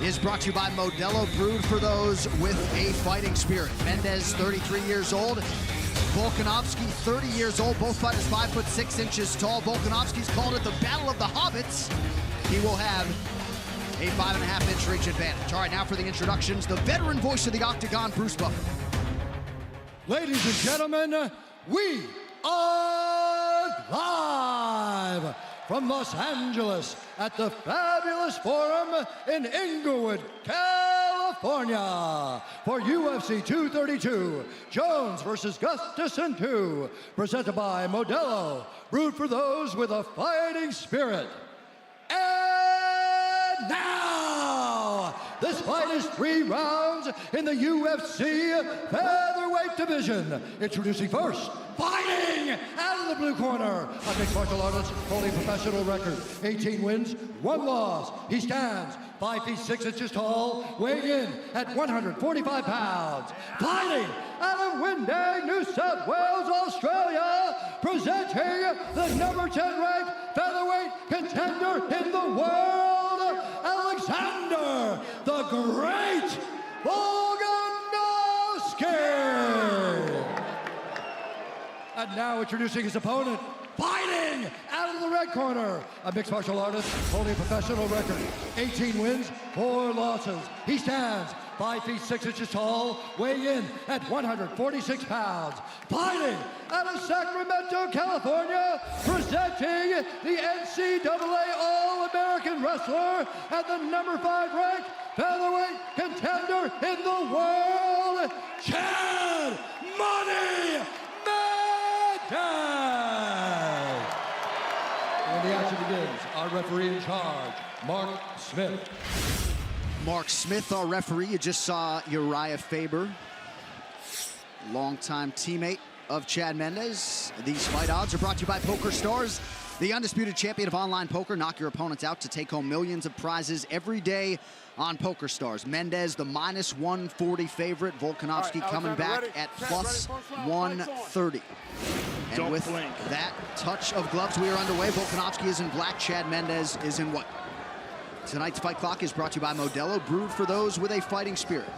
is brought to you by Modelo, brewed for those with a fighting spirit. Mendez, 33 years old. Volkanovski, 30 years old. Both fighters 5'6" tall. Volkanovski's called it the Battle of the Hobbits. He will have a 5.5-inch reach advantage. All right, now for the introductions, the veteran voice of the Octagon, Bruce Buffer. Ladies and gentlemen, we are live from Los Angeles at the Fabulous Forum in Inglewood, California for UFC 232, Jones versus Gustafsson 2, presented by Modelo, brewed for those with a fighting spirit. And now, this fight is 3 rounds in the UFC featherweight division. Introducing first, fighting out of the blue corner, a mixed martial artist, fully professional record, 18 wins, 1 loss. He stands 5'6" tall, weighing in at 145 pounds. Fighting out of Windang, New South Wales, Australia, presenting the number 10 ranked featherweight contender in the world, Alexander the Great Volkanovski. And now introducing his opponent, fighting out of the red corner, a mixed martial artist, holding a professional record, 18 wins, 4 losses. He stands 5'6" tall, weighing in at 146 pounds. Fighting out of Sacramento, California, presenting the NCAA All-American Wrestler and the number 5 ranked featherweight contender in the world, Chad Money Mendes. And the action begins. Our referee in charge, Mark Smith. Mark Smith, our referee. You just saw Uriah Faber, longtime teammate of Chad Mendes. These fight odds are brought to you by Poker Stars, the undisputed champion of online poker. Knock your opponents out to take home millions of prizes every day on Poker Stars. Mendez, the -140 favorite. Volkanovski coming back at +130. And with that touch of gloves, we are underway. Volkanovski is in black. Chad Mendes is in white. Tonight's Fight Clock is brought to you by Modelo, brewed for those with a fighting spirit.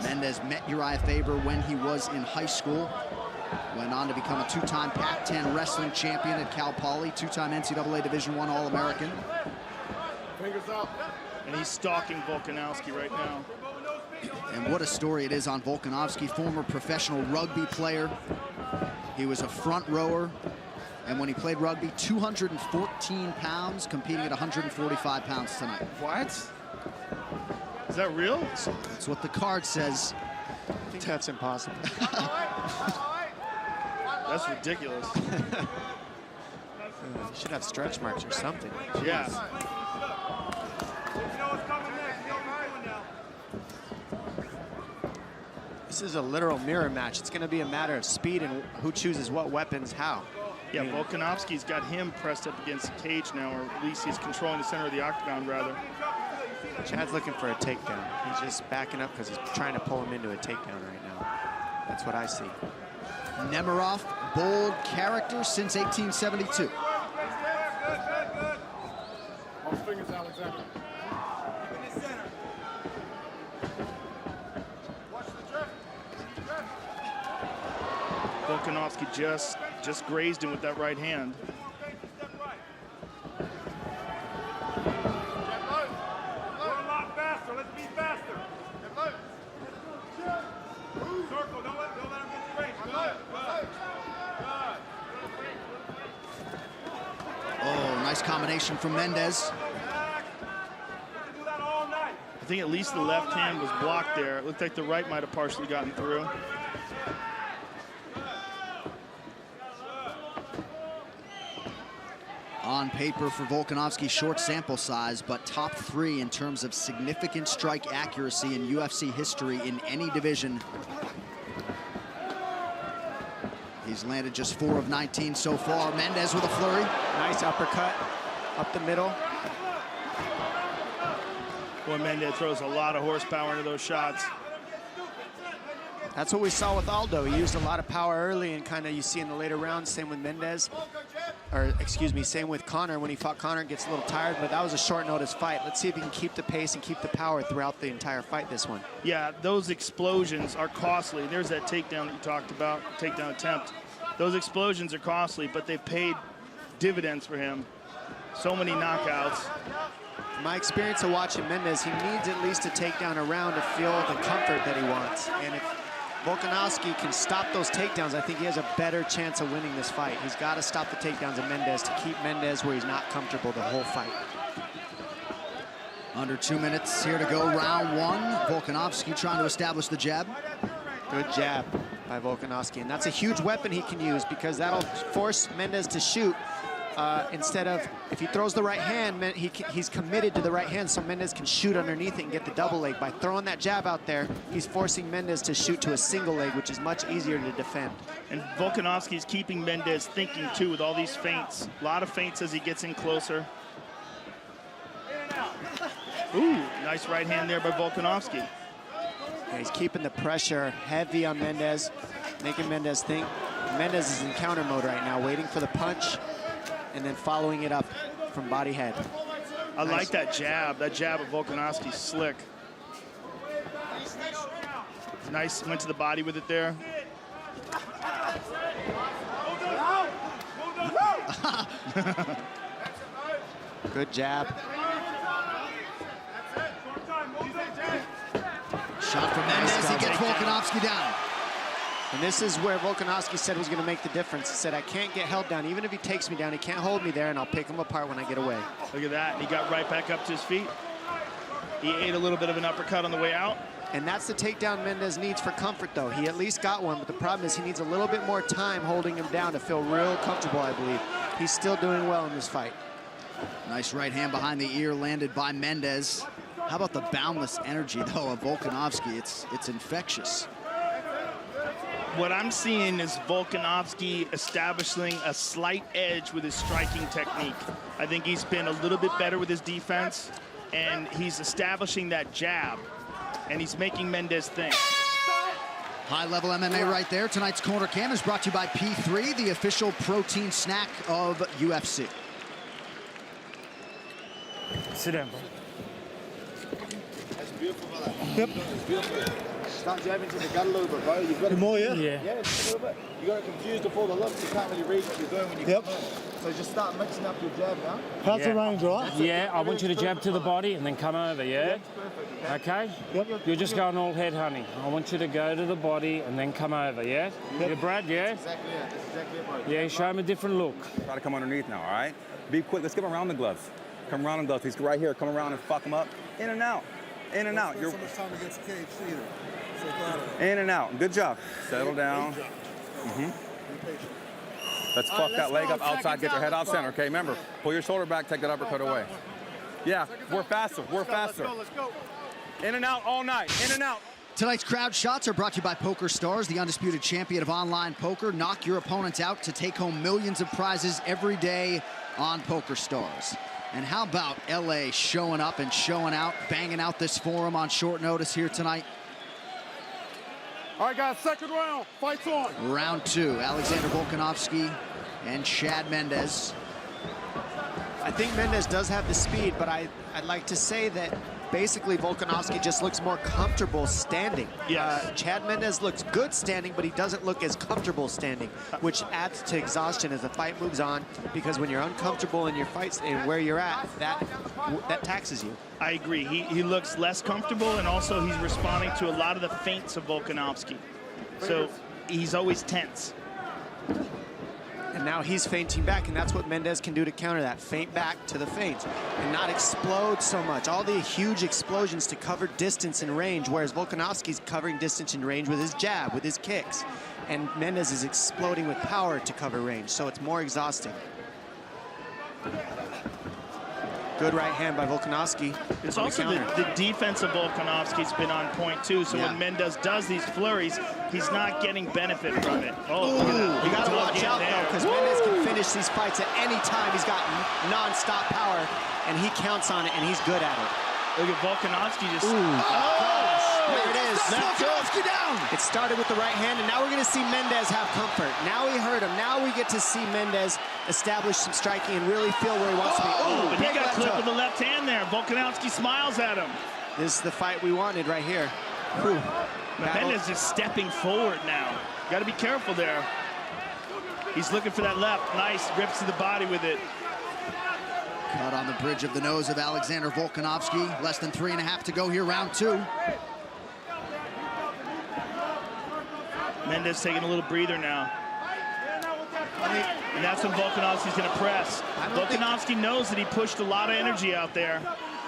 Mendes met Uriah Faber when he was in high school. Went on to become a 2-time Pac-10 wrestling champion at Cal Poly, 2-time NCAA Division I All-American. Fingers up. And he's stalking Volkanovski right now. And what a story it is on Volkanovski, former professional rugby player. He was a front rower. And when he played rugby, 214 pounds, competing at 145 pounds tonight. What? Is that real? That's what the card says. I think that's impossible. That's ridiculous. You should have stretch marks or something. Yeah. This is a literal mirror match. It's going to be a matter of speed and who chooses what weapons how. Yeah, Volkanovski's got him pressed up against the cage now, or at least he's controlling the center of the octagon, rather. Chad's looking for a takedown. He's just backing up because he's trying to pull him into a takedown right now. That's what I see. Nemiroff, bold character since 1872. On fingers, Alexander. Volkanovski just grazed him with that right hand. Oh, nice combination from Mendes. I think at least the left hand was blocked there. It looked like the right might have partially gotten through. On paper for Volkanovski, short sample size, but top 3 in terms of significant strike accuracy in UFC history in any division. He's landed just 4 of 19 so far. Mendes with a flurry. Nice uppercut up the middle. Boy, Mendes throws a lot of horsepower into those shots. That's what we saw with Aldo. He used a lot of power early, and kind of you see in the later rounds, same with Mendes. or excuse me, same with Conor. When he fought Conor, gets a little tired, but that was a short notice fight. Let's see if he can keep the pace and keep the power throughout the entire fight, this one. Yeah, those explosions are costly. There's that takedown that you talked about, takedown attempt. Those explosions are costly, but they've paid dividends for him. So many knockouts. My experience of watching Mendes, he needs at least a takedown around to feel the comfort that he wants. And if Volkanovski can stop those takedowns, I think he has a better chance of winning this fight. He's got to stop the takedowns of Mendes to keep Mendes where he's not comfortable the whole fight. Under 2 minutes here to go, round one. Volkanovski trying to establish the jab. Good jab by Volkanovski, and that's a huge weapon he can use because that'll force Mendes to shoot. Instead of, if he throws the right hand, he's committed to the right hand, so Mendes can shoot underneath it and get the double leg. By throwing that jab out there, he's forcing Mendes to shoot to a single leg, which is much easier to defend. And Volkanovski's keeping Mendes thinking, too, with all these feints. A lot of feints as he gets in closer. Ooh, nice right hand there by Volkanovski. Yeah, he's keeping the pressure heavy on Mendes, making Mendes think. Mendes is in counter mode right now, waiting for the punch, and then following it up from body head. I like that jab. That jab of Volkanovski's slick. Nice, went to the body with it there. Good jab. Shot from Mendes, he gets Volkanovski down. And this is where Volkanovski said was going to make the difference. He said, I can't get held down. Even if he takes me down, he can't hold me there, and I'll pick him apart when I get away. Look at that, and he got right back up to his feet. He ate a little bit of an uppercut on the way out. And that's the takedown Mendes needs for comfort, though. He at least got one, but the problem is he needs a little bit more time holding him down to feel real comfortable, I believe. He's still doing well in this fight. Nice right hand behind the ear landed by Mendes. How about the boundless energy, though, of Volkanovski? It's infectious. What I'm seeing is Volkanovski establishing a slight edge with his striking technique. I think he's been a little bit better with his defense, and he's establishing that jab, and he's making Mendes think. High-level MMA right there. Tonight's Corner Cam is brought to you by P3, the official protein snack of UFC. Sit down, bro. That's beautiful, brother. Yep. It's beautiful. Start jabbing to the gut a little bit, bro. You've got More, yeah? Yeah, just a little bit. You got it confused before the look. You can't really read what you're doing when you come in. So just start mixing up your jab now. How's the range, right? Yeah, I want you to jab to the body and then come over, yeah? Okay? Yep. You're just going all head, honey. I want you to go to the body and then come over, yeah? Yeah, Brad, yeah? Exactly, yeah. That's exactly it, bro. Yeah, show him a different look. Try to come underneath now, all right? Be quick. Let's get him around the gloves. Come around the gloves. He's right here. Come around and fuck him up. In and out. In and out. You're so much time against Cage either. So glad of it. in and out. Good job. Settle down. Let's fuck that leg up outside. Get your head off center. Okay, remember, pull your shoulder back. Take that uppercut away. Yeah, we're faster. We're faster. Let's go. In and out all night. In and out. Tonight's crowd shots are brought to you by Poker Stars, the undisputed champion of online poker. Knock your opponents out to take home millions of prizes every day on Poker Stars. And how about LA showing up and showing out, banging out this forum on short notice here tonight? All right, guys, second round. Fight's on. Round two, Alexander Volkanovski and Chad Mendes. I think Mendes does have the speed, but I'd like to say that basically Volkanovski just looks more comfortable standing. Yes. Chad Mendes looks good standing, but he doesn't look as comfortable standing, which adds to exhaustion as the fight moves on, because when you're uncomfortable in your fights and where you're at, that taxes you. I agree. He looks less comfortable, and also he's responding to a lot of the feints of Volkanovski. So he's always tense. And now he's feinting back, and that's what Mendes can do to counter that. Feint back to the feint and not explode so much. All the huge explosions to cover distance and range, whereas Volkanovski's covering distance and range with his jab, with his kicks. And Mendes is exploding with power to cover range, so it's more exhausting. Good right hand by Volkanovski. It's also the defense of Volkanovski's been on point, too. So Yeah. when Mendes does these flurries, he's not getting benefit from it. Oh, look at that. You got to watch out, though, there. because Mendes can finish these fights at any time. He's got non-stop power, and he counts on it, and he's good at it. Look at Volkanovski just. There it is. Left Volkanovski down. It started with the right hand, and now we're going to see Mendes have comfort. Now he hurt him. Now we get to see Mendes establish some striking and really feel where he wants to be. But he Big got left clipped hook. with the left hand there. Volkanovski smiles at him. This is the fight we wanted right here. Whew. Mendes is stepping forward now. Got to be careful there. He's looking for that left. Nice. Rips to the body with it. Cut on the bridge of the nose of Alexander Volkanovski. Less than 3.5 to go here, round 2. Mendes taking a little breather now. And that's when Volkanovski's going to press. Volkanovski knows that he pushed a lot of energy out there.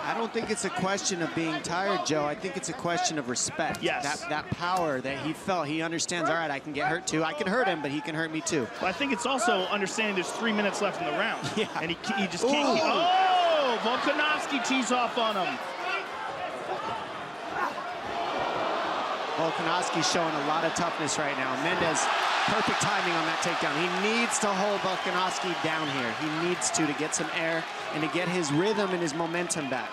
I don't think it's a question of being tired, Joe. I think it's a question of respect. Yes. That power that he felt. He understands, all right, I can get hurt too. I can hurt him, but he can hurt me too. Well, I think it's also understanding there's 3 minutes left in the round. Yeah. And he just can't keep. Oh! Volkanovski tees off on him. Volkanovski's showing a lot of toughness right now. Mendes, perfect timing on that takedown. He needs to hold Volkanovski down here. He needs to get some air and to get his rhythm and his momentum back.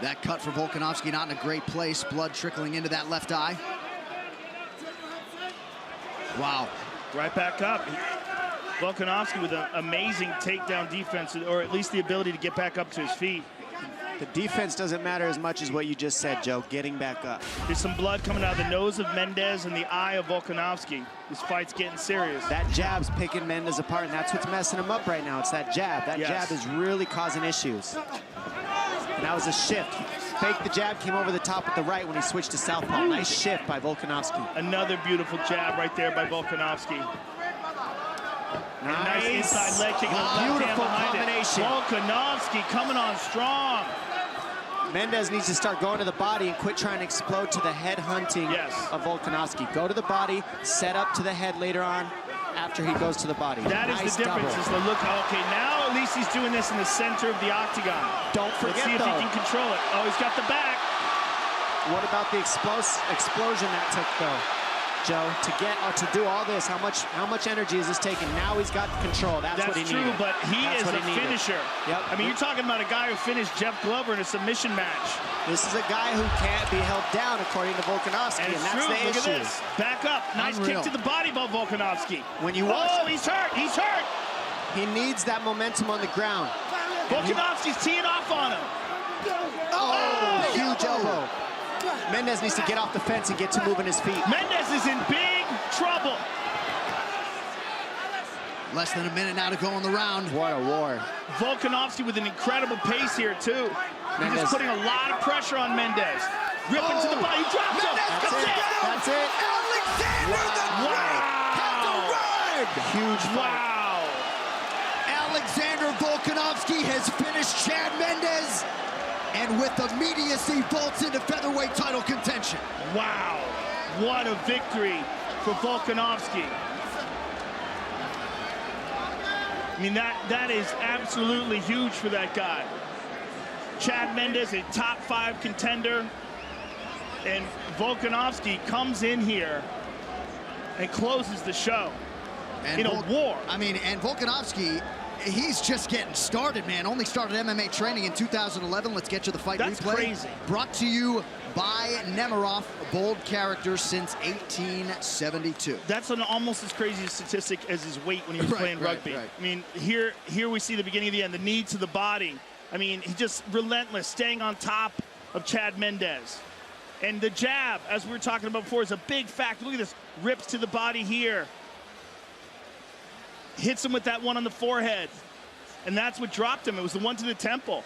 That cut for Volkanovski not in a great place. Blood trickling into that left eye. Wow. Right back up. Volkanovski with an amazing takedown defense, or at least the ability to get back up to his feet. The defense doesn't matter as much as what you just said, Joe, getting back up. There's some blood coming out of the nose of Mendes and the eye of Volkanovski. This fight's getting serious. That jab's picking Mendes apart, and that's what's messing him up right now. It's that jab. That Yes. jab is really causing issues. And that was a shift. He faked the jab, came over the top with the right when he switched to southpaw. Nice shift by Volkanovski. Another beautiful jab right there by Volkanovski. Nice inside leg kick. Beautiful combination. Volkanovski coming on strong. Mendes needs to start going to the body and quit trying to explode to the head hunting of Volkanovski. Go to the body, set up to the head later on after he goes to the body. That is Nice the difference. double. Is the look. Okay, now at least he's doing this in the center of the octagon. Don't forget, Let's see if though, he can control it. Oh, he's got the back. what about the explosion that took, though, Joe? To do all this, how much energy is this taking? Now he's got control. That's what he true, needed. but he That's is what a he needed. finisher. Yep. I mean, you're talking about a guy who finished Jeff Glover in a submission match. This is a guy who can't be held down, according to Volkanovski, And and it's that's true. the Look issue. at this. Back up. Nice Unreal. kick to the body by Volkanovski. When you watch, Oh, he's hurt. He's hurt. he needs that momentum on the ground. Volkanovski's teeing off on him. Oh, huge elbow. Mendes needs to get off the fence and get to moving his feet. Mendes is in big trouble. Less than a minute now to go in the round. What a war. Volkanovski with an incredible pace here, too. He's Mendes. just putting a lot of pressure on Mendez. Ripping to the body. He drops him. That's it. That's it. Wow. Huge fight. Wow. Alexander Volkanovski has finished Chad Mendes, and with immediacy vaults into featherweight title contention. Wow. What a victory for Volkanovski. I mean, that is absolutely huge for that guy. Chad Mendes, a top 5 contender, and Volkanovski comes in here and closes the show in a war. I mean, and Volkanovski, he's just getting started, man. Only started MMA training in 2011. Let's get to the fight That's replay. crazy. Brought to you by Nemiroff, bold character since 1872. That's an almost as crazy a statistic as his weight when he was playing rugby. Right. I mean, here we see the beginning of the end, the knee to the body. I mean, he's just relentless, staying on top of Chad Mendes. And the jab, as we were talking about before, is a big factor. Look at this, rips to the body here. Hits him with that one on the forehead. And that's what dropped him. It was the one to the temple.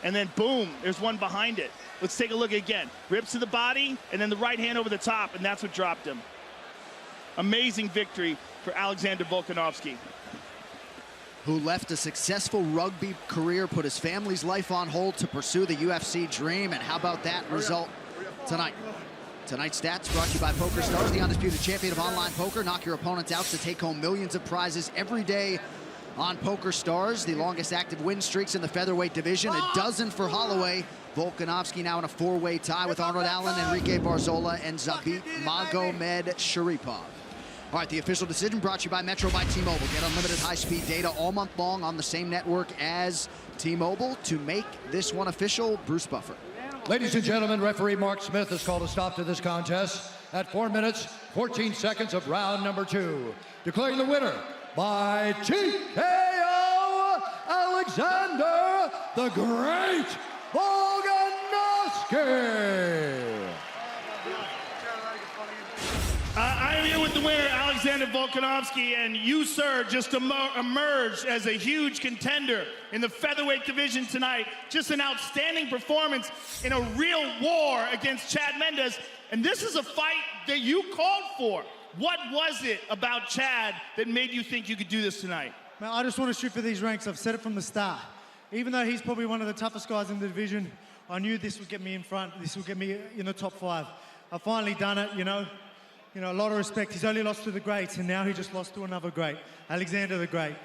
And then boom, there's one behind it. Let's take a look again. Rips to the body, and then the right hand over the top, and that's what dropped him. Amazing victory for Alexander Volkanovski. Who left a successful rugby career, put his family's life on hold to pursue the UFC dream. And how about that result tonight? Tonight's stats brought to you by PokerStars, the undisputed champion of online poker. Knock your opponents out to take home millions of prizes every day on PokerStars. The longest active win streaks in the featherweight division, a dozen for Holloway. Volkanovski now in a 4-way tie with Arnold Allen, Enrique Barzola, and Zabit Magomed Sharipov. All right, the official decision brought to you by Metro by T-Mobile. Get unlimited high-speed data all month long on the same network as T-Mobile. To make this one official, Bruce Buffer. Ladies and gentlemen, referee Mark Smith has called a stop to this contest at 4 minutes, 14 seconds of round number 2. Declaring the winner by TKO, Alexander the Great Volkanovski. I'm here with the winner, Alexander Volkanovski, and you, sir, just emerged as a huge contender in the featherweight division tonight. Just an outstanding performance in a real war against Chad Mendes, and this is a fight that you called for. What was it about Chad that made you think you could do this tonight? Man, I just want to shoot for these ranks. I've said it from the start. Even though he's probably one of the toughest guys in the division, I knew this would get me in front. This would get me in the top 5. I've finally done it, you know. You know, a lot of respect. He's only lost to the greats, and now he just lost to another great, Alexander the Great.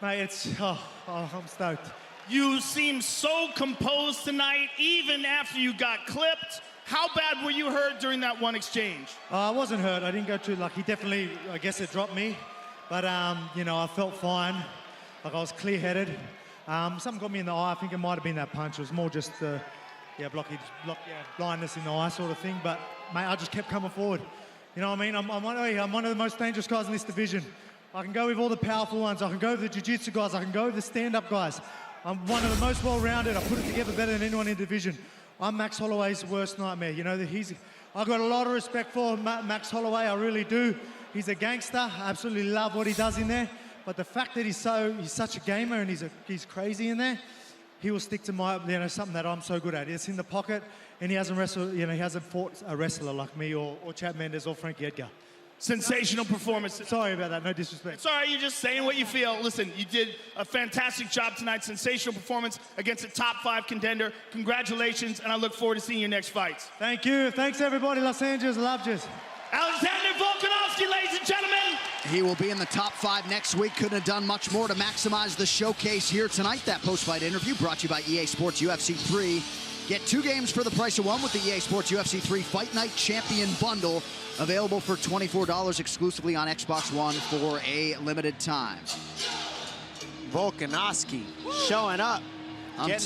Mate, it's, I'm stoked. You seem so composed tonight, even after you got clipped. How bad were you hurt during that one exchange? I wasn't hurt. I didn't go too, like, he definitely, I guess it dropped me. But, you know, I felt fine. Like, I was clear-headed. Something got me in the eye. I think it might have been that punch. It was more just the, blindness in the eye sort of thing. But, mate, I just kept coming forward. You know what I mean? I'm one of the most dangerous guys in this division. I can go with all the powerful ones. I can go with the jiu-jitsu guys. I can go with the stand-up guys. I'm one of the most well-rounded. I put it together better than anyone in the division. I'm Max Holloway's worst nightmare. You know, I've got a lot of respect for Max Holloway. I really do. He's a gangster. I absolutely love what he does in there. But the fact that he's such a gamer and he's crazy in there, he will stick to something that I'm so good at. It's in the pocket, and he hasn't wrestled, he hasn't fought a wrestler like me or Chad Mendes or Frankie Edgar. Sensational performance. Sorry about that, no disrespect. It's all right, you're just saying what you feel. Listen, you did a fantastic job tonight. Sensational performance against a top 5 contender. Congratulations, and I look forward to seeing your next fights. Thank you. Thanks, everybody. Los Angeles, love you. Alexander Volkanovski, ladies and gentlemen. He will be in the top 5 next week. Couldn't have done much more to maximize the showcase here tonight. That post-fight interview brought to you by EA Sports UFC 3. Get 2 games for the price of 1 with the EA Sports UFC 3 Fight Night Champion Bundle. Available for $24 exclusively on Xbox One for a limited time. Volkanovski showing up.